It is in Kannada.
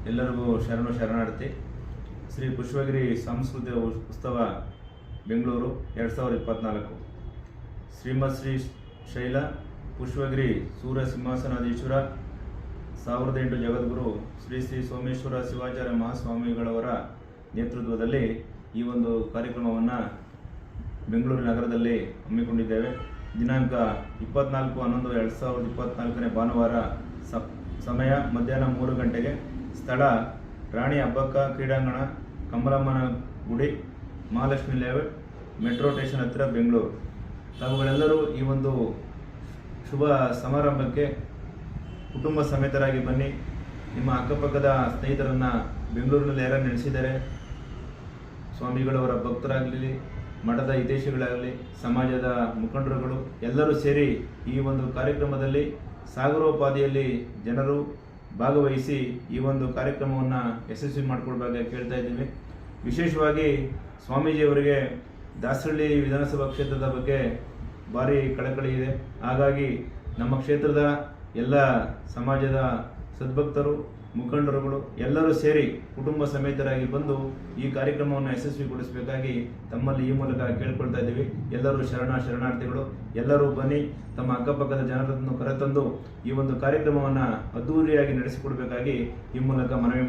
ಎಲ್ಲರಿಗೂ ಶರಣಾರ್ಥಿ. ಶ್ರೀ ಪುಷ್ಪಗಿರಿ ಸಾಂಸ್ಕೃತಿಕ ಉತ್ಸವ ಬೆಂಗಳೂರು 2024. ಶ್ರೀಮತ್ ಶ್ರೀ ಶೈಲ ಪುಷ್ಪಗಿರಿ ಸೂರ್ಯ ಸಿಂಹಾಸನಾಧೀಶ್ವರ 1008 ಜಗದ್ಗುರು ಶ್ರೀ ಶ್ರೀ ಸೋಮೇಶ್ವರ ಶಿವಾಚಾರ್ಯ ಮಹಾಸ್ವಾಮಿಗಳವರ ನೇತೃತ್ವದಲ್ಲಿ ಈ ಒಂದು ಕಾರ್ಯಕ್ರಮವನ್ನು ಬೆಂಗಳೂರು ನಗರದಲ್ಲಿ ಹಮ್ಮಿಕೊಂಡಿದ್ದೇವೆ. ದಿನಾಂಕ 24/11/2024 ಭಾನುವಾರ, ಸಮಯ ಮಧ್ಯಾಹ್ನ 3 ಗಂಟೆಗೆ. ಸ್ಥಳ ರಾಣಿ ಅಬ್ಬಕ್ಕ ಕ್ರೀಡಾಂಗಣ, ಕಮಲಮ್ಮನ ಗುಡಿ, ಮಹಾಲಕ್ಷ್ಮಿ ಲೇಔಟ್, ಮೆಟ್ರೋ ಸ್ಟೇಷನ್ ಹತ್ತಿರ, ಬೆಂಗಳೂರು. ತಾವುಗಳೆಲ್ಲರೂ ಈ ಒಂದು ಶುಭ ಸಮಾರಂಭಕ್ಕೆ ಕುಟುಂಬ ಸಮೇತರಾಗಿ ಬನ್ನಿ. ನಿಮ್ಮ ಅಕ್ಕಪಕ್ಕದ ಸ್ನೇಹಿತರನ್ನು ಬೆಂಗಳೂರಿನಲ್ಲಿ ಯಾರು ನೆಲೆಸಿದ್ದಾರೆ, ಸ್ವಾಮಿಗಳವರ ಭಕ್ತರಾಗಲಿ, ಮಠದ ಹಿತೈಷಿಗಳಾಗಲಿ, ಸಮಾಜದ ಮುಖಂಡರುಗಳು ಎಲ್ಲರೂ ಸೇರಿ ಈ ಒಂದು ಕಾರ್ಯಕ್ರಮದಲ್ಲಿ ಸಾಗರೋಪಾದಿಯಲ್ಲಿ ಜನರು ಭಾಗವಹಿಸಿ ಈ ಒಂದು ಕಾರ್ಯಕ್ರಮವನ್ನು ಯಶಸ್ವಿ ಮಾಡಿಕೊಡ್ಬೇಕಾಗಿ ಕೇಳ್ತಾ ಇದ್ದೀವಿ. ವಿಶೇಷವಾಗಿ ಸ್ವಾಮೀಜಿಯವರಿಗೆ ದಾಸರಳ್ಳಿ ವಿಧಾನಸಭಾ ಕ್ಷೇತ್ರದ ಬಗ್ಗೆ ಭಾರಿ ಕಳಕಳಿ ಇದೆ. ಹಾಗಾಗಿ ನಮ್ಮ ಕ್ಷೇತ್ರದ ಎಲ್ಲ ಸಮಾಜದ ಸದ್ಭಕ್ತರು, ಮುಖಂಡರುಗಳು ಎಲ್ಲರೂ ಸೇರಿ ಕುಟುಂಬ ಸಮೇತರಾಗಿ ಬಂದು ಈ ಕಾರ್ಯಕ್ರಮವನ್ನು ಯಶಸ್ವಿಗೊಳಿಸಬೇಕಾಗಿ ತಮ್ಮಲ್ಲಿ ಈ ಮೂಲಕ ಕೇಳ್ಕೊಳ್ತಾ ಇದ್ದೀವಿ. ಎಲ್ಲರೂ ಶರಣಾರ್ಥಿಗಳು. ಎಲ್ಲರೂ ಬನ್ನಿ, ತಮ್ಮ ಅಕ್ಕಪಕ್ಕದ ಜನರನ್ನು ಕರೆತಂದು ಈ ಒಂದು ಕಾರ್ಯಕ್ರಮವನ್ನು ಅದ್ದೂರಿಯಾಗಿ ನಡೆಸಿಕೊಡಬೇಕಾಗಿ ಈ ಮೂಲಕ ಮನವಿ